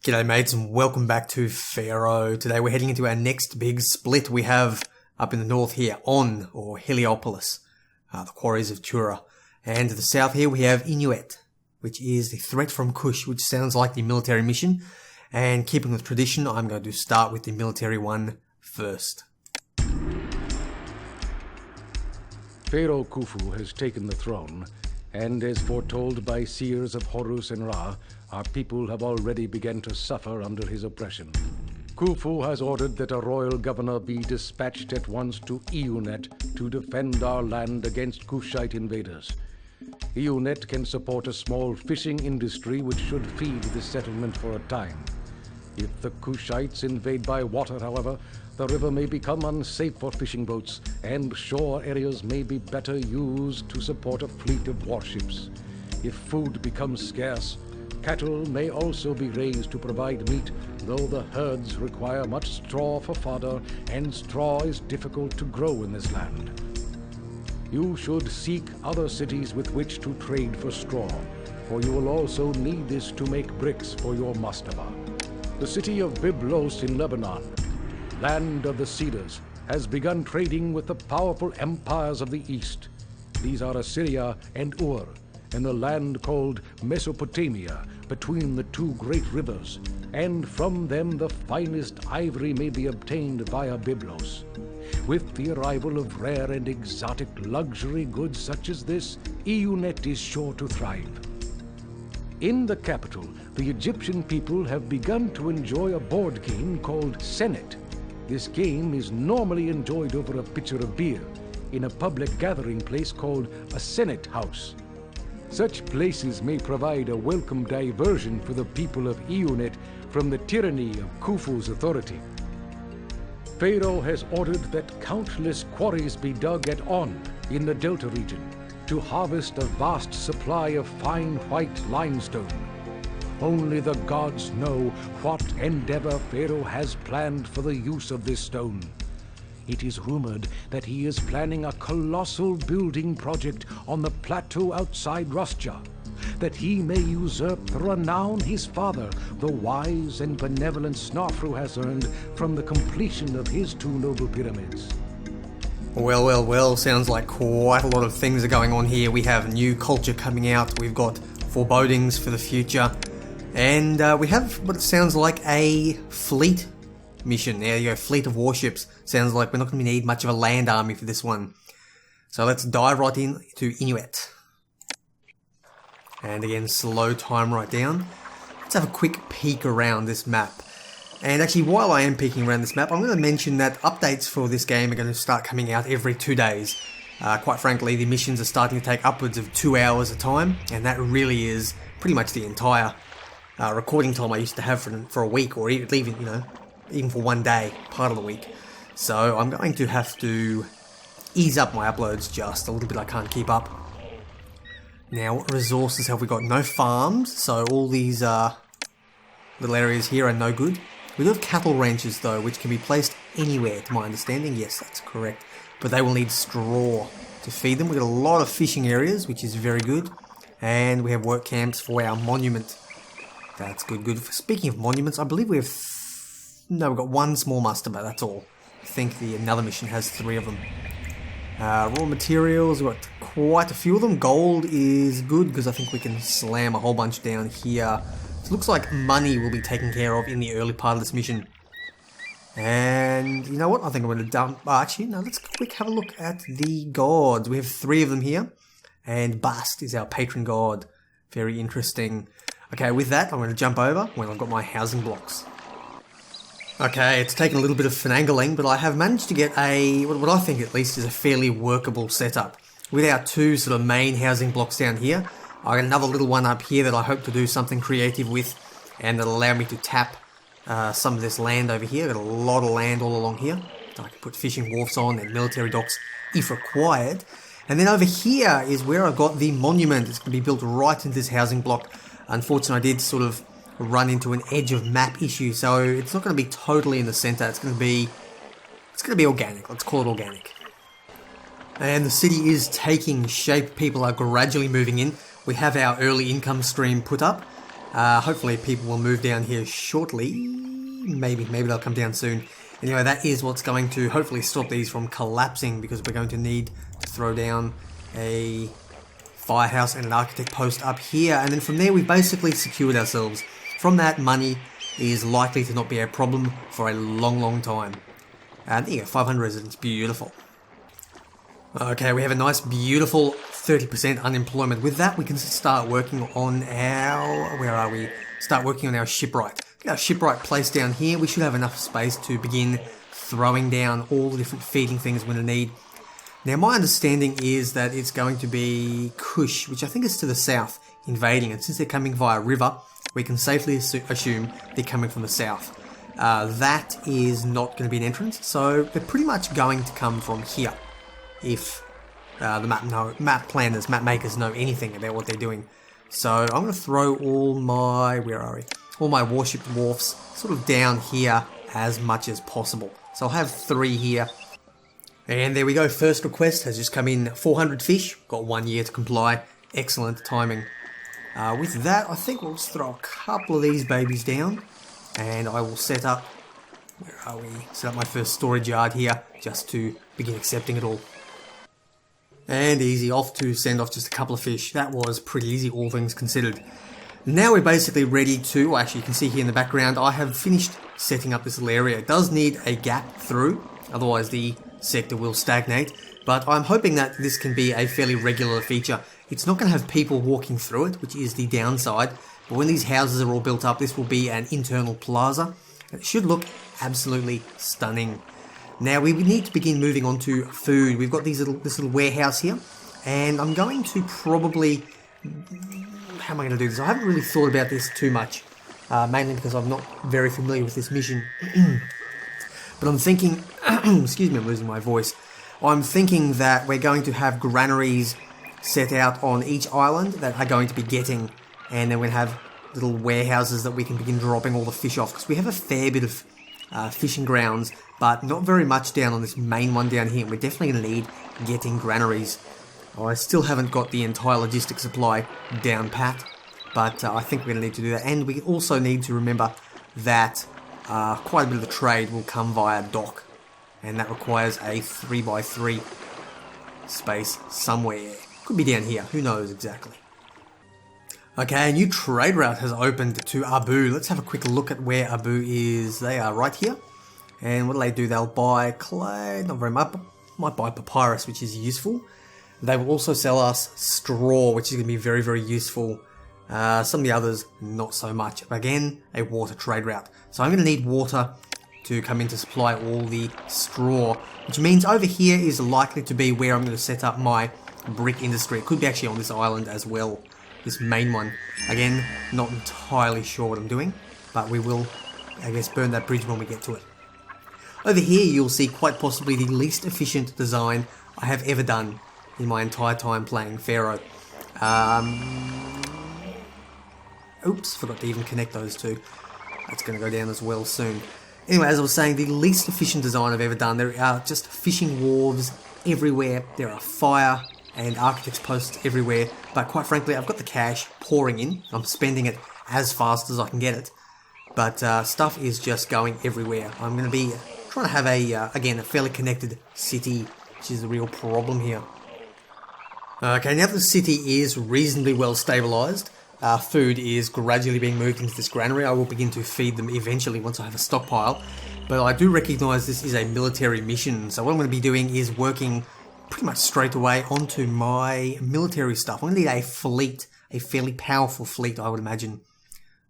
G'day mates and welcome back to Pharaoh. Today we're heading into our next big split we have up in the north here, or Heliopolis, the quarries of Tura. And to the south here we have Iunet, which is the threat from Kush, which sounds like the military mission. And keeping with tradition, I'm going to start with the military one first. Pharaoh Khufu has taken the throne, and as foretold by seers of Horus and Ra, our people have already begun to suffer under his oppression. Khufu has ordered that a royal governor be dispatched at once to Iunet to defend our land against Kushite invaders. Iunet can support a small fishing industry which should feed the settlement for a time. If the Kushites invade by water, however, the river may become unsafe for fishing boats, and shore areas may be better used to support a fleet of warships. If food becomes scarce, cattle may also be raised to provide meat, though the herds require much straw for fodder, and straw is difficult to grow in this land. You should seek other cities with which to trade for straw, for you will also need this to make bricks for your mastaba. The city of Blxz in Lebanon, land of the cedars, has begun trading with the powerful empires of the east. These are Assyria and Ur, and the land called Mesopotamia, between the two great rivers, and from them the finest ivory may be obtained via Blxz. With the arrival of rare and exotic luxury goods such as this, Iunet is sure to thrive. In the capital, the Egyptian people have begun to enjoy a board game called Senet. This game is normally enjoyed over a pitcher of beer in a public gathering place called a Senate house. Such places may provide a welcome diversion for the people of Iunet from the tyranny of Khufu's authority. Pharaoh has ordered that countless quarries be dug at On in the Delta region to harvest a vast supply of fine white limestone. Only the gods know what endeavor Pharaoh has planned for the use of this stone. It is rumored that he is planning a colossal building project on the plateau outside Rustia, that he may usurp the renown his father, the wise and benevolent Snarfru, has earned from the completion of his two noble pyramids. Well, sounds like quite a lot of things are going on here. We have new culture coming out, we've got forebodings for the future, and we have what sounds like a fleet mission. There you go, fleet of warships. Sounds like we're not going to need much of a land army for this one. So let's dive right in to Iunet. And again, slow time right down. Let's have a quick peek around this map. And actually, while I am peeking around this map, I'm going to mention that updates for this game are going to start coming out every 2 days. Quite frankly, the missions are starting to take upwards of 2 hours a time, and that really is pretty much the entire recording time I used to have for a week, or even for 1 day, part of the week. So I'm going to have to ease up my uploads just a little bit. I can't keep up. Now, what resources have we got? No farms, so all these little areas here are no good. We do have cattle ranches though, which can be placed anywhere to my understanding. Yes, that's correct. But they will need straw to feed them. We've got a lot of fishing areas, which is very good. And we have work camps for our monument. That's good. Speaking of monuments, I believe we've got one small mastaba, that's all. I think another mission has 3 of them. Raw materials, we've got quite a few of them. Gold is good because I think we can slam a whole bunch down here. So it looks like money will be taken care of in the early part of this mission. And you know what? I think I'm going to dump... let's quick have a look at the gods. We have 3 of them here. And Bast is our patron god. Very interesting. Okay, with that, I'm going to jump over when I've got my housing blocks. Okay, it's taken a little bit of finagling, but I have managed to get what I think at least is a fairly workable setup. With our 2 sort of main housing blocks down here, I got another little one up here that I hope to do something creative with, and that'll allow me to tap some of this land over here. I've got a lot of land all along here that I can put fishing wharfs on and military docks if required. And then over here is where I've got the monument. It's going to be built right into this housing block. Unfortunately, I did sort of run into an edge of map issue, so it's not going to be totally in the center. It's going to be organic. Let's call it organic. And the city is taking shape. People are gradually moving in. We have our early income stream put up, Hopefully people will move down here shortly. Maybe they'll come down soon. Anyway, that is what's going to hopefully stop these from collapsing, because we're going to need to throw down a firehouse and an architect post up here, and then from there we've basically secured ourselves. From that, money is likely to not be a problem for a long time. And there you go, 500 residents, beautiful. Okay, we have a nice beautiful 30% unemployment. With that we can start working on our, where are we? Start working on our shipwright. Get our shipwright placed down here. We should have enough space to begin throwing down all the different feeding things we're going to need. Now my understanding is that it's going to be Kush, which I think is to the south, invading, and since they're coming via river, we can safely assume they're coming from the south. That is not going to be an entrance, so they're pretty much going to come from here, if the map planners, map makers know anything about what they're doing. So I'm going to throw all my, all my warship wharfs sort of down here as much as possible. So I'll have 3 here. And there we go, first request has just come in, 400 fish, got 1 year to comply, excellent timing. With that, I think we'll just throw a couple of these babies down, and I will set up, set up my first storage yard here, just to begin accepting it all. And easy, off to send off just a couple of fish. That was pretty easy, all things considered. Now we're basically ready to, well, actually you can see here in the background, I have finished setting up this little area. It does need a gap through, otherwise the sector will stagnate, but I'm hoping that this can be a fairly regular feature. It's not going to have people walking through it, which is the downside, but when these houses are all built up, this will be an internal plaza. It should look absolutely stunning. Now we need to begin moving on to food. We've got this little warehouse here, and I'm going to probably, how am I going to do this? I haven't really thought about this too much, mainly because I'm not very familiar with this mission. But I'm thinking, excuse me, I'm losing my voice. I'm thinking that we're going to have granaries set out on each island that are going to be getting, and then we'll have little warehouses that we can begin dropping all the fish off, because we have a fair bit of fishing grounds, but not very much down on this main one down here. We're definitely going to need getting granaries. I still haven't got the entire logistics supply down pat, but I think we're going to need to do that. And we also need to remember that quite a bit of the trade will come via dock, and that requires a 3x3 space somewhere. Could be down here, who knows exactly. Okay, a new trade route has opened to Abu. Let's have a quick look at where Abu is. They are right here. And what do? They'll buy clay, not very much, might buy papyrus, which is useful. They will also sell us straw, which is going to be very useful. Some of the others, not so much. But again, a water trade route. So I'm going to need water to come in to supply all the straw, which means over here is likely to be where I'm going to set up my brick industry. It could be actually on this island as well, this main one. Again, not entirely sure what I'm doing, but we will, I guess, burn that bridge when we get to it. Over here you'll see quite possibly the least efficient design I have ever done in my entire time playing Pharaoh. Oops, forgot to even connect those two. That's going to go down as well soon. Anyway, as I was saying, the least efficient design I've ever done. There are just fishing wharves everywhere. There are fire and architects posts everywhere. But quite frankly, I've got the cash pouring in. I'm spending it as fast as I can get it. But stuff is just going everywhere. I'm going to be trying to have again, a fairly connected city, which is the real problem here. Okay, now that the city is reasonably well stabilised, food is gradually being moved into this granary. I will begin to feed them eventually once I have a stockpile. But I do recognise this is a military mission, so what I'm going to be doing is working pretty much straight away onto my military stuff. I'm going to need a fleet, a fairly powerful fleet, I would imagine.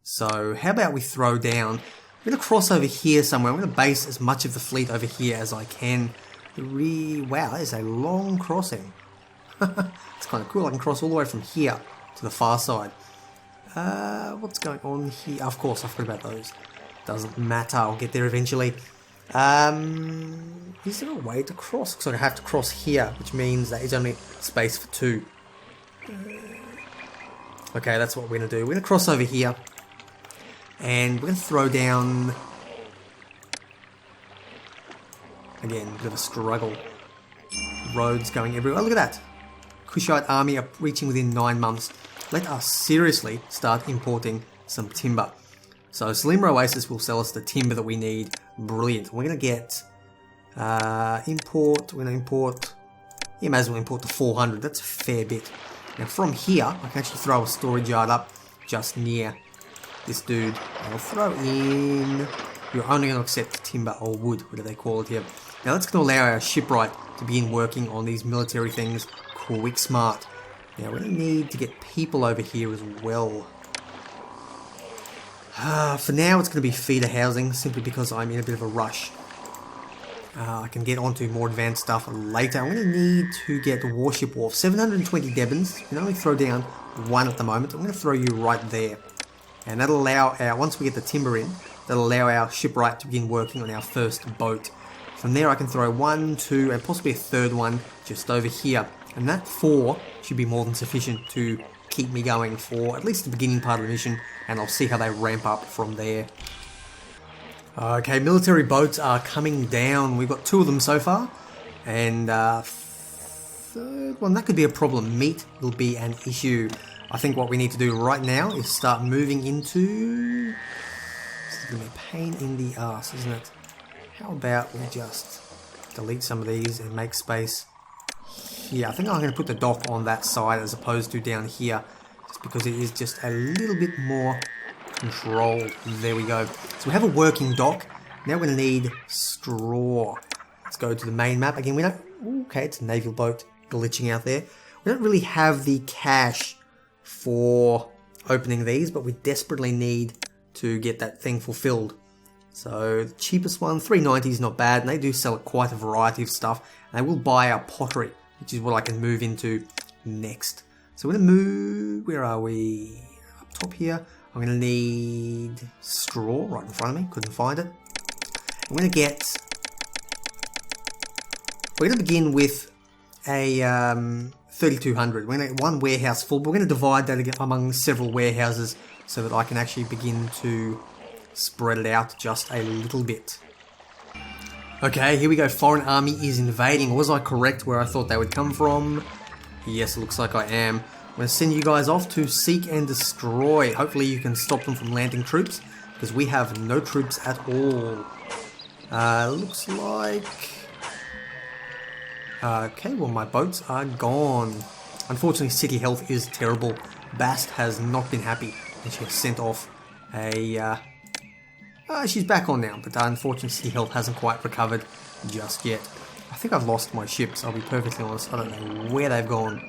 So how about we throw down, I'm going to cross over here somewhere. I'm going to base as much of the fleet over here as I can. Wow, that is a long crossing. It's kind of cool. I can cross all the way from here to the far side. What's going on here? Of course, I forgot about those. Doesn't matter, I'll get there eventually. Is there a way to cross? Looks like I have to cross here, which means that is only space for 2. Okay, that's what we're going to do. We're going to cross over here, and we're going to throw down... Again, a bit of a struggle. Roads going everywhere. Oh, look at that! Kushite army are reaching within 9 months. Let us seriously start importing some timber. So Selima Oasis will sell us the timber that we need. Brilliant. We're going to get import. We're going to import. You may as well import the 400. That's a fair bit. Now from here, I can actually throw a storage yard up just near this dude. I'll throw in. You're only going to accept timber or wood, whatever they call it here. Now that's going to allow our shipwright to begin working on these military things quick smart. Now we're going to need to get people over here as well. For now it's going to be feeder housing, simply because I'm in a bit of a rush. I can get onto more advanced stuff later. I'm going to need to get the warship wharf. 720 Debons. You can only throw down one at the moment. I'm going to throw you right there. And that'll allow our, once we get the timber in, that'll allow our shipwright to begin working on our first boat. From there I can throw 1, 2 and possibly a third one just over here. And that 4 should be more than sufficient to keep me going for at least the beginning part of the mission, and I'll see how they ramp up from there. Okay, military boats are coming down. We've got 2 of them so far, and third one, that could be a problem. Meat will be an issue. I think what we need to do right now is start moving into... This is going to be a pain in the ass, isn't it? How about we just delete some of these and make space here. I think I'm going to put the dock on that side as opposed to down here, just because it is just a little bit more control. There we go. So we have a working dock. Now we're going to need straw. Let's go to the main map. Again, we don't... Okay, it's a naval boat glitching out there. We don't really have the cash for opening these, but we desperately need to get that thing fulfilled. So the cheapest one, 390 is not bad, and they do sell quite a variety of stuff. And they will buy our pottery, which is what I can move into next. So we're going to move... Where are we? Up top here. I'm going to need straw right in front of me. Couldn't find it. I'm going to get... We're going to begin with a 3,200. We're going to get one warehouse full, but we're going to divide that among several warehouses so that I can actually begin to spread it out just a little bit. Okay, here we go. Foreign army is invading. Was I correct where I thought they would come from? Yes, it looks like I am. I'm going to send you guys off to seek and destroy. Hopefully you can stop them from landing troops, because we have no troops at all. Looks like... Okay, well my boats are gone. Unfortunately, city health is terrible. Bast has not been happy, and she has sent off a... she's back on now, but unfortunately city health hasn't quite recovered just yet. I think I've lost my ships, I'll be perfectly honest. I don't know where they've gone.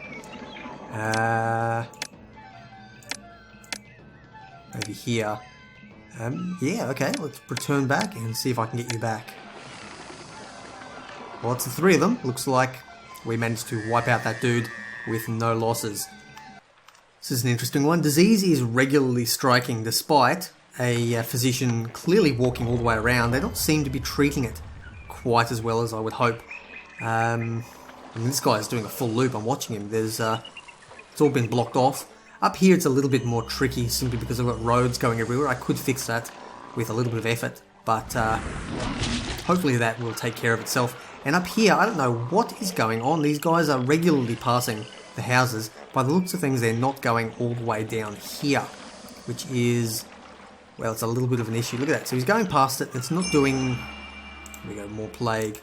Maybe here. Yeah, okay, let's return back and see if I can get you back. Well, it's the 3 of them. Looks like we managed to wipe out that dude with no losses. This is an interesting one. Disease is regularly striking despite a physician clearly walking all the way around. They don't seem to be treating it quite as well as I would hope. I mean, this guy is doing a full loop. I'm watching him. There's it's all been blocked off. Up here it's a little bit more tricky simply because I've got roads going everywhere. I could fix that with a little bit of effort, but hopefully that will take care of itself. And up here, I don't know what is going on. These guys are regularly passing the houses. By the looks of things, they're not going all the way down here, which is... Well, it's a little bit of an issue. Look at that. So he's going past it. It's not doing... Here we go, more plague.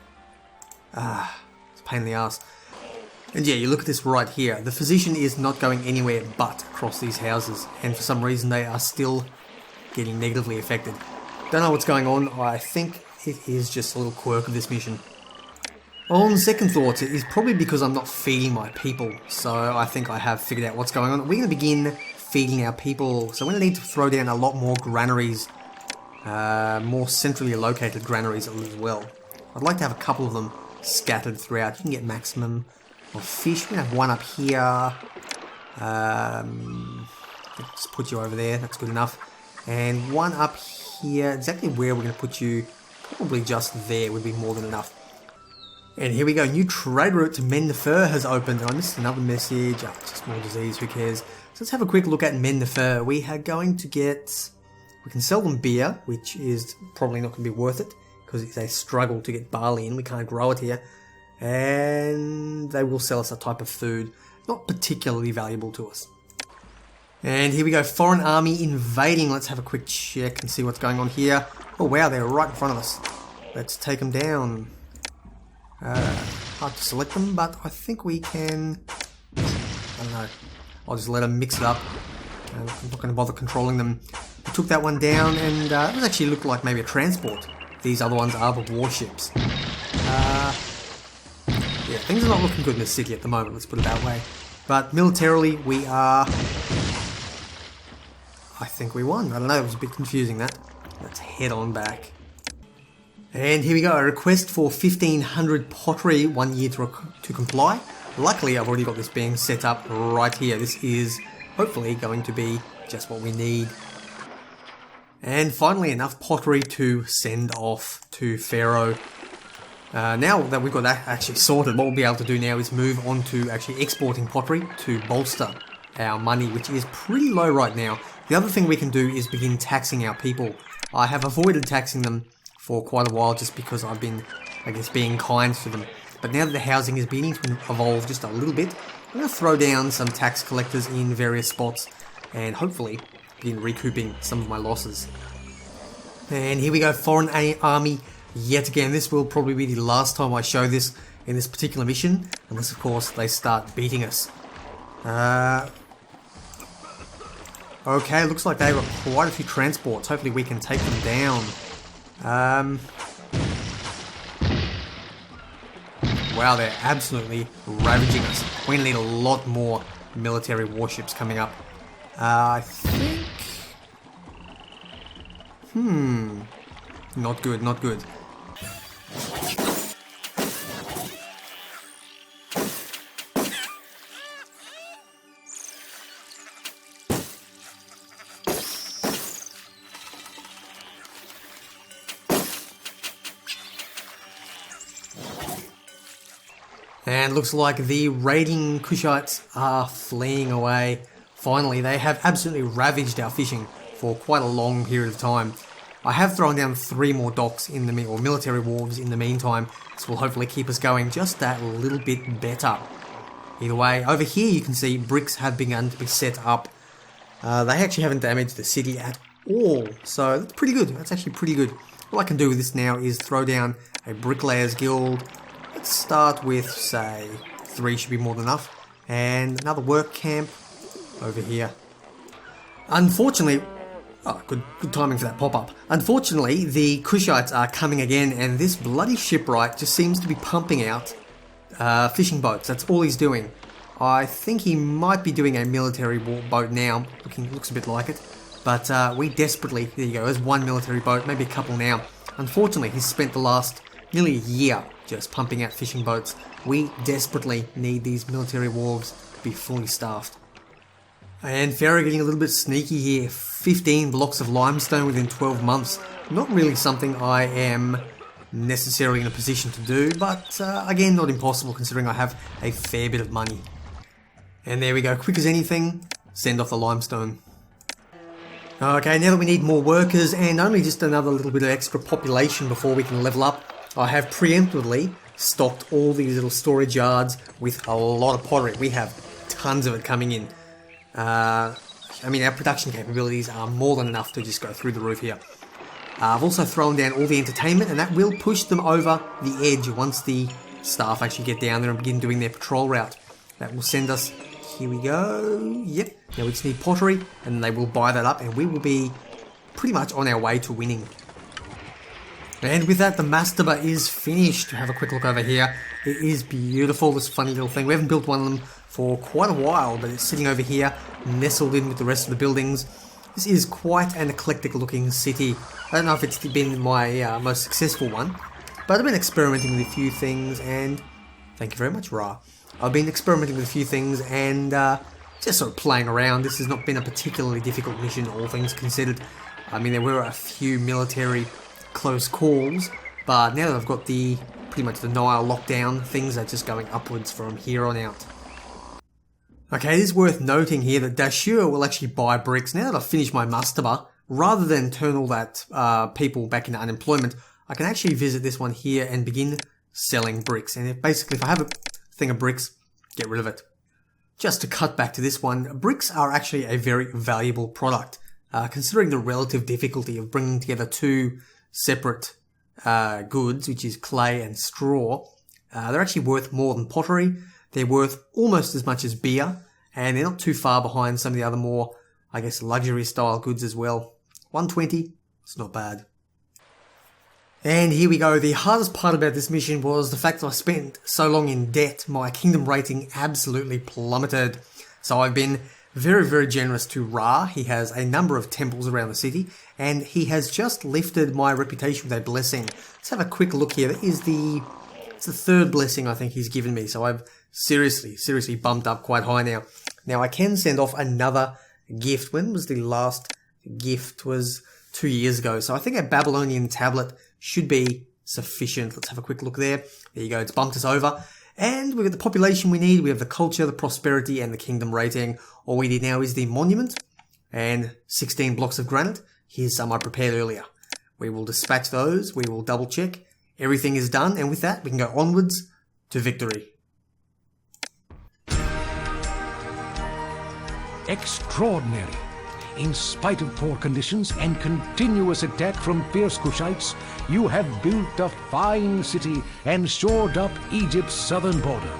It's a pain in the ass. And yeah, you look at this right here. The physician is not going anywhere but across these houses. And for some reason, they are still getting negatively affected. Don't know what's going on. I think it is just a little quirk of this mission. On second thoughts, it is probably because I'm not feeding my people. So I think I have figured out what's going on. We're going to begin feeding our people. So we're going to need to throw down a lot more granaries. More centrally located granaries as well. I'd like to have a couple of them scattered throughout. You can get maximum of fish. We're going to have one up here. Just put you over there. That's good enough. And one up here. Exactly where we're going to put you. Probably just there would be more than enough. And here we go. New trade route to Mend the Fur has opened. I missed another message. Oh, just more disease. Who cares? So let's have a quick look at Mend the Fur. We are going to get... We can sell them beer, which is probably not going to be worth it, because it's a struggle to get barley in. We can't grow it here. And they will sell us a type of food not particularly valuable to us. And here we go, foreign army invading. Let's have a quick check and see what's going on here. Oh wow, they're right in front of us. Let's take them down. Hard to select them, but I think we can... I don't know. I'll just let them mix it up. I'm not going to bother controlling them. We took that one down, and it does actually look like maybe a transport. These other ones are the warships. Yeah, things are not looking good in this city at the moment, let's put it that way. But militarily, we are... I think we won. I don't know, it was a bit confusing, that. Let's head on back. And here we go, a request for 1500 pottery, 1 year to comply. Luckily, I've already got this being set up right here. This is hopefully going to be just what we need. And finally, enough pottery to send off to Pharaoh. Now that we've got that actually sorted, what we'll be able to do now is move on to actually exporting pottery to bolster our money, which is pretty low right now. The other thing we can do is begin taxing our people. I have avoided taxing them for quite a while just because I've been, I guess, being kind to them. But now that the housing is beginning to evolve just a little bit, I'm going to throw down some tax collectors in various spots and hopefully begin recouping some of my losses. And here we go, foreign army yet again. This will probably be the last time I show this in this particular mission, unless of course they start beating us. Okay, looks like they've got quite a few transports. Hopefully we can take them down. Wow, they're absolutely ravaging us. We need a lot more military warships coming up. I think... Not good, not good. And looks like the raiding Kushites are fleeing away. Finally, they have absolutely ravaged our fishing for quite a long period of time. I have thrown down 3 more docks in the or military wharves in the meantime. This will hopefully keep us going just that little bit better. Either way, over here you can see bricks have begun to be set up. They actually haven't damaged the city at all, so that's pretty good. That's actually pretty good. All I can do with this now is throw down a bricklayers guild. Let's start with, say, 3 should be more than enough. And another work camp over here. Unfortunately, good timing for that pop-up. Unfortunately, the Kushites are coming again, and this bloody shipwright just seems to be pumping out fishing boats. That's all he's doing. I think he might be doing a military boat now. Looks a bit like it. But we desperately, there you go, there's 1 military boat, maybe a couple now. Unfortunately, he's spent the last nearly a year just pumping out fishing boats. We desperately need these military wharves to be fully staffed. And Pharaoh getting a little bit sneaky here. 15 blocks of limestone within 12 months. Not really something I am necessarily in a position to do, but again, not impossible considering I have a fair bit of money. And there we go, quick as anything, send off the limestone. Okay, now that we need more workers and only just another little bit of extra population before we can level up, I have preemptively stocked all these little storage yards with a lot of pottery. We have tons of it coming in. I mean, our production capabilities are more than enough to just go through the roof here. I've also thrown down all the entertainment, and that will push them over the edge once the staff actually get down there and begin doing their patrol route. That will send us, here we go, yep, now we just need pottery, and they will buy that up, and we will be pretty much on our way to winning. And with that, the mastaba is finished. Have a quick look over here. It is beautiful, this funny little thing. We haven't built one of them for quite a while, but it's sitting over here, nestled in with the rest of the buildings. This is quite an eclectic looking city. I don't know if it's been my most successful one, but I've been experimenting with a few things, and thank you very much, Ra. I've been experimenting with a few things and just sort of playing around. This has not been a particularly difficult mission, all things considered. I mean, there were a few military close calls, but now that I've got pretty much the Nile lockdown, things are just going upwards from here on out. Okay, it is worth noting here that Dashur will actually buy bricks. Now that I've finished my mastaba, rather than turn all that people back into unemployment, I can actually visit this one here and begin selling bricks. And basically, if I have a thing of bricks, get rid of it. Just to cut back to this one, bricks are actually a very valuable product. Considering the relative difficulty of bringing together two separate goods, which is clay and straw, they're actually worth more than pottery. They're worth almost as much as beer, and they're not too far behind some of the other more, I guess, luxury style goods as well. 120, it's not bad. And here we go. The hardest part about this mission was the fact that I spent so long in debt. My kingdom rating absolutely plummeted. So I've been very, very generous to Ra. He has a number of temples around the city, and he has just lifted my reputation with a blessing. Let's have a quick look here. It's the third blessing I think he's given me. So I've seriously bumped up quite high now. Now I can send off another gift. When was the last gift? Was 2 years ago. So I think a Babylonian tablet should be sufficient. Let's have a quick look there. There you go. It's bumped us over. And we've got the population we need. We have the culture, the prosperity, and the kingdom rating. All we need now is the monument and 16 blocks of granite. Here's some I prepared earlier. We will dispatch those. We will double check. Everything is done. And with that, we can go onwards to victory. Extraordinary. In spite of poor conditions and continuous attack from fierce Kushites, you have built a fine city and shored up Egypt's southern border.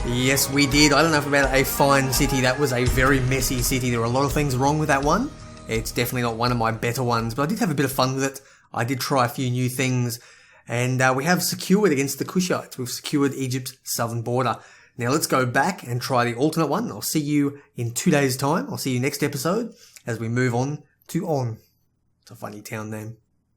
Yes, we did. I don't know if about a fine city. That was a very messy city. There were a lot of things wrong with that one. It's definitely not one of my better ones, but I did have a bit of fun with it. I did try a few new things, and we have secured against the Kushites. We've secured Egypt's southern border. Now let's go back and try the alternate one. I'll see you in 2 days' time. I'll see you next episode as we move on to On. It's a funny town name.